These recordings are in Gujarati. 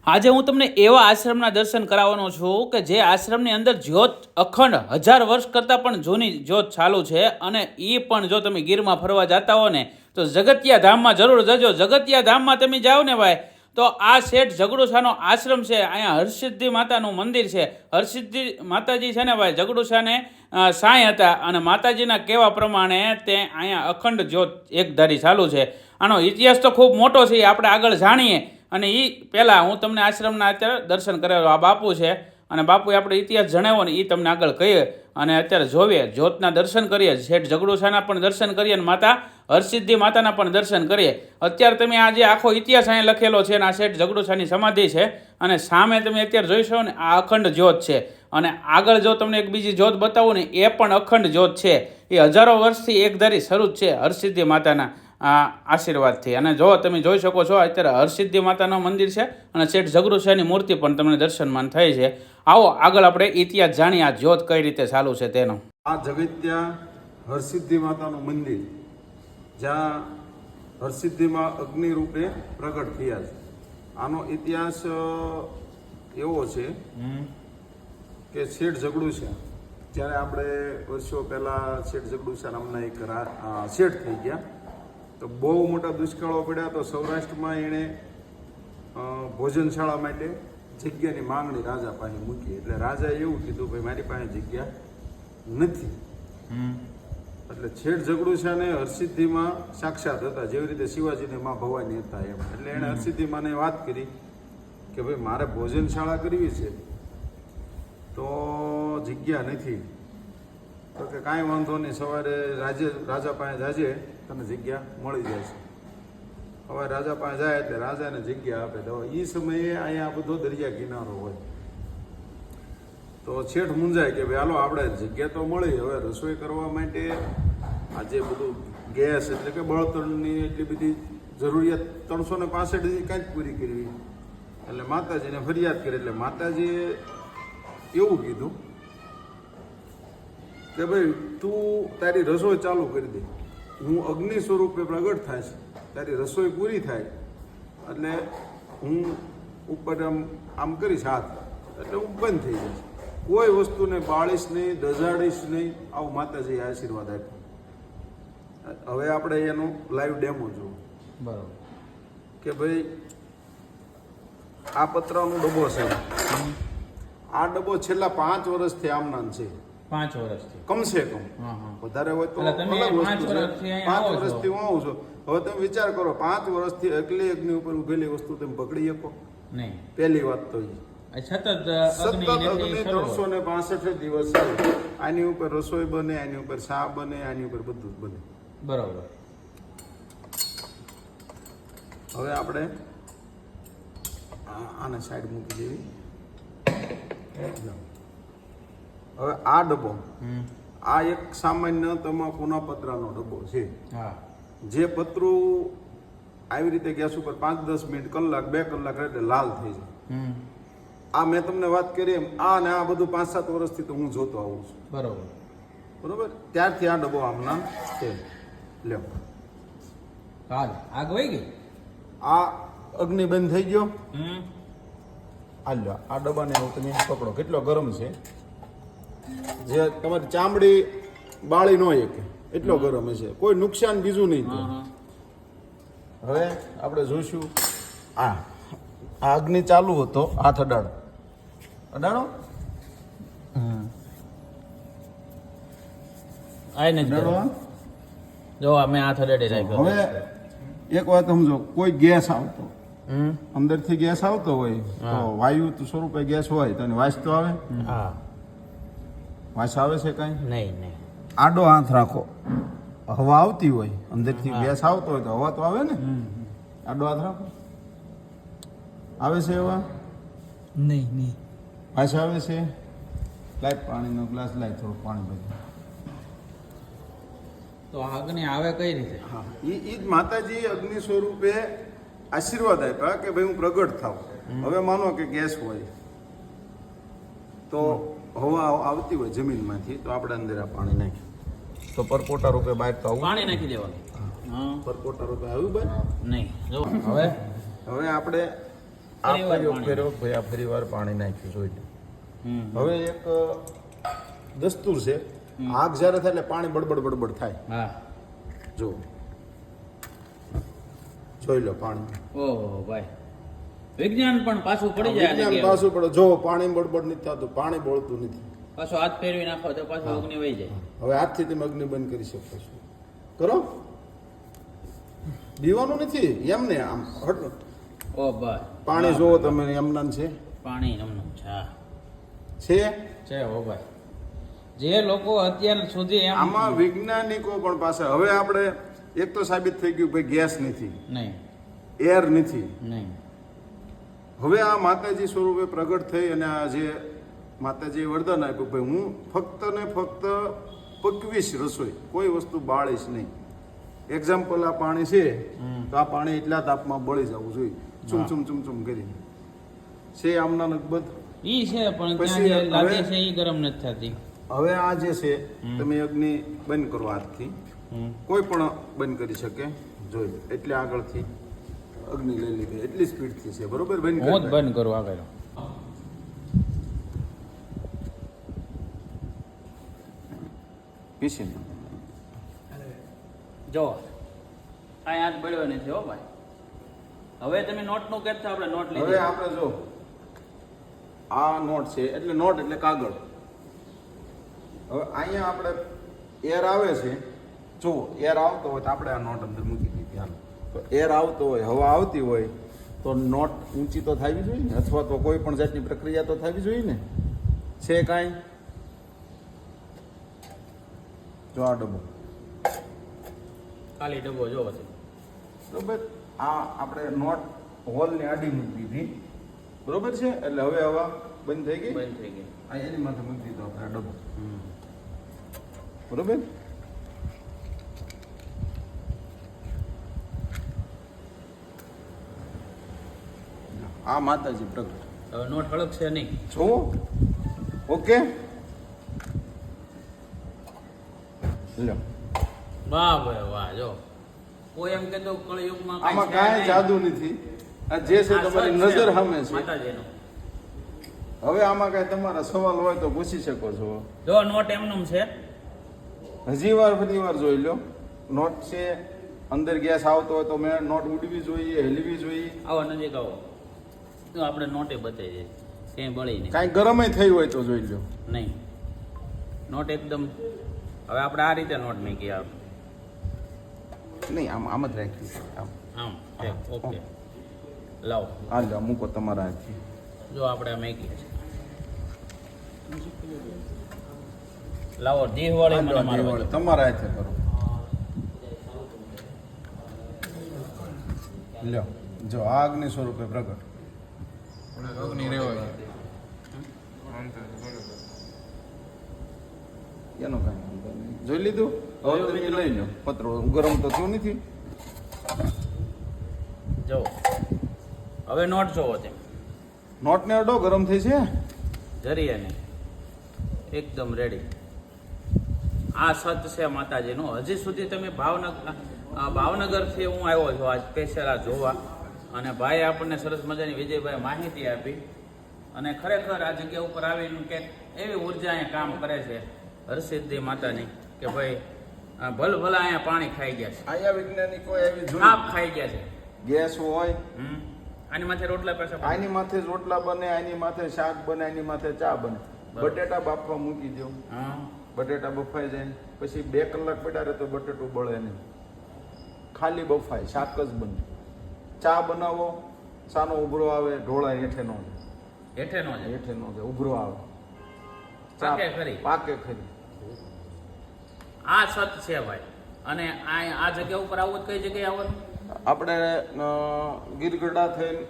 આજે હું તમને એવા આશ્રમના દર્શન કરાવવાનો છું કે જે આશ્રમની અંદર જ્યોત અખંડ 1000 વર્ષ કરતાં પણ જૂની જ્યોત ચાલુ છે અને એ પણ જો તમે ગીરમાં ફરવા જતા હો ને તો જગતિયા ધામમાં જરૂર જજો. જગતિયા ધામમાં તમે જાઓ ને ભાઈ તો આ શેઠ ઝઘડુશાનો આશ્રમ છે. અહીંયા હરસિદ્ધિ માતાનું મંદિર છે. હરસિદ્ધિ માતાજી છે ને ભાઈ ઝઘડુશાને સાંઈ હતા અને માતાજીના કહેવા પ્રમાણે તે અહીંયા અખંડ જ્યોત એકધારી ચાલુ છે. આનો ઇતિહાસ તો ખૂબ મોટો છે, આપણે આગળ જાણીએ. અને એ પહેલાં હું તમને આશ્રમના અત્યારે દર્શન કરાવ્યો. આ બાપુ છે અને બાપુએ આપણે ઇતિહાસ જણાવ્યો ને એ તમને આગળ કહીએ અને અત્યારે જોઈએ જ્યોતના દર્શન કરીએ, શેઠ ઝઘડુશાના પણ દર્શન કરીએ અને માતા હરસિદ્ધિ માતાના પણ દર્શન કરીએ. અત્યારે તમે આ જે આખો ઇતિહાસ અહીંયા લખેલો છે અને આ શેઠ ઝઘડુશાની સમાધિ છે અને સામે તમે અત્યારે જોઈશો ને આ અખંડ જ્યોત છે. અને આગળ જો તમને એક બીજી જ્યોત બતાવું ને એ પણ અખંડ જ્યોત છે. એ હજારો વર્ષથી એકધારી શરૂ જ છે હરસિદ્ધિ માતાના આશીર્વાદથી. અને જો તમે જોઈ શકો છો અત્યારે હરસિદ્ધિ માતાનું મંદિર છે અને શેઠ ઝઘડુશાની મૂર્તિ પણ તમને દર્શનમાન થઈ છે. આવો આગળ આપણે ઇતિહાસ જાણીએ આ જ્યોત કઈ રીતે ચાલુ છે તેનો. આ જગત્યા હરસિદ્ધિ માતાનું મંદિર જ્યાં હરસિદ્ધિમાં અગ્નિ રૂપે પ્રગટ થયા છે. આનો ઇતિહાસ એવો છે કે શેઠ ઝઘડુશા જ્યારે આપણે વર્ષો પહેલાં શેઠ ઝઘડુશા નામના એક શેઠ થઈ ગયા તો બહુ મોટા દુષ્કાળો પડ્યા તો સૌરાષ્ટ્રમાં એણે ભોજનશાળા માટે જગ્યાની માંગણી રાજા પાસે મૂકી. એટલે રાજાએ એવું કીધું ભાઈ મારી પાસે જગ્યા નથી. એટલે શેઠ ઝઘડુશાને હરસિદ્ધિમાં સાક્ષાત હતા, જેવી રીતે શિવાજીને માં ભવાની હતા એમ. એટલે એણે હરસિદ્ધિમાંને વાત કરી કે ભાઈ મારે ભોજનશાળા કરવી છે તો જગ્યા નથી. તો કે કાંઈ વાંધો નહીં, સવારે રાજા પાસે જાજે તને જગ્યા મળી જાય છે. હવે રાજા પાસે જાય એટલે રાજાને જગ્યા આપે. તો એ સમયે અહીંયા બધો દરિયા કિનારો હોય તો શેઠ મૂંઝાય કે ભાઈ હાલો આપણે જગ્યા તો મળી, હવે રસોઈ કરવા માટે આજે બધું ગેસ એટલે કે બળતણની એટલી બધી જરૂરિયાત 365 કાંઈ જ પૂરી કરવી. એટલે માતાજીને ફરિયાદ કરી. એટલે માતાજીએ એવું કીધું કે ભાઈ તું તારી રસોઈ ચાલુ કરી દે, હું અગ્નિ સ્વરૂપે પ્રગટ થાય છે, તારી રસોઈ પૂરી થાય એટલે હું ઉપર આમ કરીશ હાથ એટલે હું બંધ થઈ જઈશ, કોઈ વસ્તુને બાળીશ નહીં, દજાડીશ નહીં. આવું માતાજીએ આશીર્વાદ આપ્યો. હવે આપણે એનો લાઈવ ડેમો જોવો. બરાબર કે ભાઈ આ પતરાનો ડબ્બો છે. આ ડબ્બો છેલ્લા 5 વર્ષથી આમનામ છે. 5 વર્ષથી કમસે કમ, વધારે હોય તો અલગ વસ્તુ છે. 5 વર્ષથી હું આવું છું. હવે તમે વિચાર કરો 5 વર્ષથી એકલી અગ્નિ ઉપર ઉભેલી વસ્તુ તમે પકડી શકો નહીં. પહેલી વાત તો સતત અગ્નિ 365 દિવસ ચાલે. આની ઉપર રસોઈ બને, આની ઉપર શા બને, આની ઉપર બધું જ બને. બરાબર. હવે આપણે આને સાઈડ મૂકી દેવી. હવે આ ડબ્બો આ એક સામાન્ય તમાકુના પતરાનો ડબ્બો છે. જે પતરું આવી રીતે ગેસ ઉપર 5-10 મિનિટ, કલાક, 2 કલાક એટલે લાલ થઈ જાય. આ મેં તમને વાત કરી એમ આ ને આ બધું 5-7 વર્ષથી તો હું જોતો આવું છું. બરોબર. ત્યારથી આ ડબ્બો આમના છે. લ્યો આગ વહી ગઈ. આ અગ્નિ બંધ થઈ ગયો. આ લ્યો આ ડબ્બાને હવે તમે પકડો, કેટલો ગરમ છે. જે તમારી ચામડી બાળી ન શકે એટલો ગરમ છે. કોઈ નુકસાન બીજું નહીં થાય. હવે આપણે જોઈશું આ અગ્નિ ચાલુ હતો. હાથ અડાડો, અડાડો. જો અમે હાથ અડાડી રાખ્યો. હવે એક વાત સમજો, કોઈ ગેસ આવતો અંદરથી ગેસ આવતો હોય તો વાયુ સ્વરૂપે ગેસ હોય તો વાસ તો આવે. વાસ આવે છે કાંઈ નહીં. આડો હાથ રાખો, હવા આવતી હોય અંદરથી ગેસ આવતો હોય તો હવા તો આવે ને. આડો હાથ રાખો, આવે છે હવા? નહીં. વાસ આવે છે? લાય પાણીનો ગ્લાસ, લાય થોડું પાણી બધું. તો અગ્નિ આવે કઈ રીતે? હા, એ જ માતાજી અગ્નિ સ્વરૂપે આશીર્વાદ આપ્યા કે ભાઈ હું પ્રગટ થાવ. હવે માનો કે ગેસ હોય તો હવા આવતી હોય જમીનમાંથી તો આપણે અંદર આ પાણી નાખીએ તો પરપોટા રૂપે બહાર તો આવું પાણી નાખી દેવાનું. પરપોટા રૂપે આવ્યું ભાઈ નહીં. જો હવે આપણે આ ફરીવાર પ્રયોગ પાણી. કર્યો ભાઈ, આ ફરીવાર પાણી નાખ્યું જોઈ લો. હમ. હવે એક દસ્તુર છે, આગ જ્યારે થાય એટલે પાણી બડબડ બડબડ થાય. હા. જો જોઈ લો પાણી. ઓહો ભાઈ, વિજ્ઞાન પણ પાછું પડી જાય આને વિજ્ઞાન કહેવાય. પાછું પડે. જો પાણી બડબડ નથી થતું, પાણી બળતું નથી. પાછો હાથ ફેરવી નાખો તો પાછું અગ્નિ વહી જાય. હવે હાથથી તમે અગ્નિ બંધ કરી શકો છો. કરો, દીવાનું નથી એમને આમ હટ. ઓ ભાઈ, પાણી જોવો તમે એમના છે પાણી નમનું છે. હા. છે છે ઓ ભાઈ, જે લોકો અત્યાર સુધી એમ આમાં વૈજ્ઞાનિકો પણ પાસે. હવે આપણે એક તો સાબિત થઈ ગયું ભાઈ ગેસ નથી, નહીં એર નથી. નહીં હવે આ માતાજી સ્વરૂપે પ્રગટ થઈ અને આ જે માતાજીએ વરદાન આપ્યું ભાઈ હું ફક્ત ને ફક્ત પકવીશ રસોઈ, કોઈ વસ્તુ બાળીશ નહીં. એક્ઝામ્પલ આ પાણી છે તો આ પાણી એટલા તાપમાં બળી જવું જોઈએ, ચૂમ ચૂમ ચૂમ ચૂમ કરી છે આમના નકબત. ઈ છે પણ પછી ત્યાં જે લાગે હવે- છે ઈ ગરમ નથી થતી. હવે આ જે છે તમે અગ્નિ બંધ કરો હાથથી, હમ. કોઈ પણ બંધ કરી શકે. જોઈ લો એટલે આગળથી અગ્નિ લઈ લીધી, એટલી સ્પીડથી છે બરોબર. બંધ હું જ કરી બંધ કરું આગળ. પીસી જો આ હાથ બળ્યો નથી હો ભાઈ. હવે તમે નોટ નું કહેતા આપણે નોટ હવે લીધી. આપણે જો આ નોટ છે એટલે નોટ એટલે કાગળ. હવે અહીંયા આપણે એર આવે છે, જો એર આવતો હોય તો આપણે આ નોટ અંદર મૂકી દીધી. હાલ તો એર આવતો હોય, હવા આવતી હોય તો નોટ ઊંચી તો થવી જોઈએ ને, અથવા તો કોઈ પણ જાતની પ્રક્રિયા તો થવી જોઈએ ને. છે કાંઈ? જો આ ડબ્બો ખાલી ડબ્બો જોવો છે. બરોબર. આ આપણે નોટ હોલની આડી મૂકી દીધી બરોબર છે. એટલે હવે હવા બંધ થઈ ગઈ. બંધ થઈ ગઈ. આ એની માથે મૂકી દીધો આપણે આ ડબ્બો બરોબર. આ માતાજી પ્રગટ. હવે નોટ હળગશે નહીં. જો ઓકે લ્યો. વાહ ભાઈ વાહ. જો કોઈ એમ કહેતો કળયુગમાં આમાં છે કાંઈ નહીં. જાદુ નથી. આ જે છે આ તમારી સચ નજર છે સામે છે. માતાજીનો. હવે આમાં કાંઈ તમારા સવાલ હોય તો પૂછી શકો છો. જો નોટ એમનું છે. હજી વાર ફરી વાર જોઈ લો. નોટ છે, અંદર ગેસ આવતો હોય તો મેં નોટ ઉડવી જોઈએ, હેલવી જોઈએ. આવો નજીક આવો તો આપણે નોટે બતાવી દઈએ ક્યાંય બળી નહીં. કાંઈ ગરમે થઈ હોય તો જોઈ લો. નહીં નોટ એકદમ. હવે આપણે આ રીતે નોટ મૂકી આવ નહીં આમ આમ જ રાખી છે. આમ આમ છે. ઓકે લાવો. આ લો મૂકો તમારા હાથથી. જો આપણે આ મૂકીએ છીએ. લાવો દીહવાળી આ મને લો, મારવા દેવળ, દો. તમારા હાથે કરો. લ્યો જો આ અગ્નિ સ્વરૂપે પ્રગટ. એનો કાંઈ વાંધો નહીં. જોઈ લીધું? હવે તમે લઈ લો પત્રો. ગરમ તો થયું નથી. જો હવે નોટ જોવો તેમ નોટને અડો, ગરમ થઈ છે. જરીએ નહીં એકદમ રેડી. આ સત છે માતાજીનું. હજી સુધી તમે ભાવનગરથી હું આવ્યો છું આજ સ્પેશિયલ આ જોવા, અને ભાઈ આપણને સરસ મજાની વિજયભાઈ માહિતી આપી. અને ખરેખર આ જગ્યા ઉપર આવીને કે એવી ઉર્જા અહીંયા કામ કરે છે હરસિદ્ધિ માતાની કે ભાઈ ભલ ભલા અહીંયા પાણી ખાઈ ગયા છે, અહીંયા વૈજ્ઞાનિકો એવી સાપ જોઈ ખાઈ ગયા છે. ગેસ હોય, આની માથે રોટલા પાસે આની માથે જ રોટલા બને, આની માથે શાક બને, આની માથે ચા બને. બરાબર. બટેટા બાફવા મૂકી દો, હા બટેટા બફાઈ જાય, પછી 2 કલાક પડ્યા રહે તો બટેટું બળે નહીં, ખાલી બફાય, શાક જ બને. ચા બનાવો, ચાનો ઉભરો આવે, ઢોળાય હેઠે નો જાય, હેઠે નો જાય. હેઠે નો જાય, ઉભરો આવે, પાકે ખરી. પાકે ખરી. આ સત છે ભાઈ. અને આ જગ્યા ઉપર આવું કઈ જગ્યાએ આવવાનું? આપણે ગીરગઢડા થઈને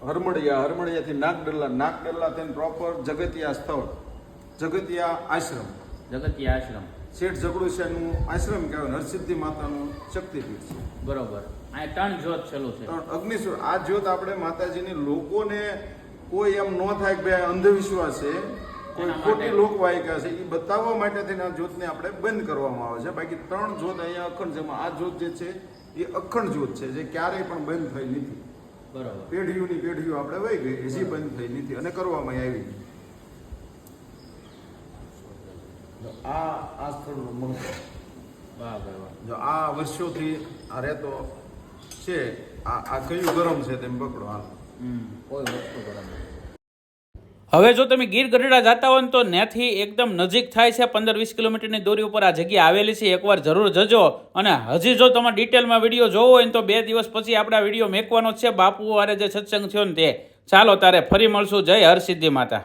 હરમડિયાથી નાગડલ્લા થઈને પ્રોપર જગતિયા સ્થળ, જગતિયા આશ્રમ, જગતિયા આશ્રમ. શેઠ ઝઘડુસિયાનું આશ્રમ કહેવાય, હરસિદ્ધિ માતાનું શક્તિપીઠ છે. બરોબર. આ ત્રણ જ્યોત ચાલુ છે. અગ્નિશ્વર આ જ્યોત આપણે માતાજીની લોકોને કોઈ એમ ન થાય કે ભાઈ અંધવિશ્વાસ છે, કોઈ એના ખોટી માટે. લોકવાયકા છે, એ બતાવવા માટે થઈને આ જ્યોતને આપણે બંધ કરવામાં આવે છે. બાકી 3 જ્યોત અહીંયા અખંડ છે. આ જ્યોત જે છે એ અખંડ જ્યોત છે, જે ક્યારેય પણ બંધ થઈ નથી. બરાબર. પેઢીઓની પેઢીઓ આપણે વહી ગઈ હજી બંધ થઈ નથી અને કરવામાં આવી. જો આ સ્થળનું મહત્વ, જો આ વર્ષોથી આ રહેતો છે, આ કયું ગરમ છે તેમ પકડો હાલ. કોઈ વસ્તુ બરાબર. હવે જો તમે ગીર ગઢડા જતા હો ને તો ત્યાંથી એકદમ નજીક થાય છે, 15-20 કિલોમીટરની દૂરી ઉપર આ જગ્યા આવેલી છે. એકવાર જરૂર જજો. અને હજી જો તમે ડિટેલમાં વિડીયો જોવો હોય ને તો 2 દિવસ પછી આપણે આ વિડીયો મેકવાનો જ છે, બાપુ વારે જે સત્સંગ થયો ને તે. ચાલો તારે ફરી મળશું. જય હરસિદ્ધિ માતા.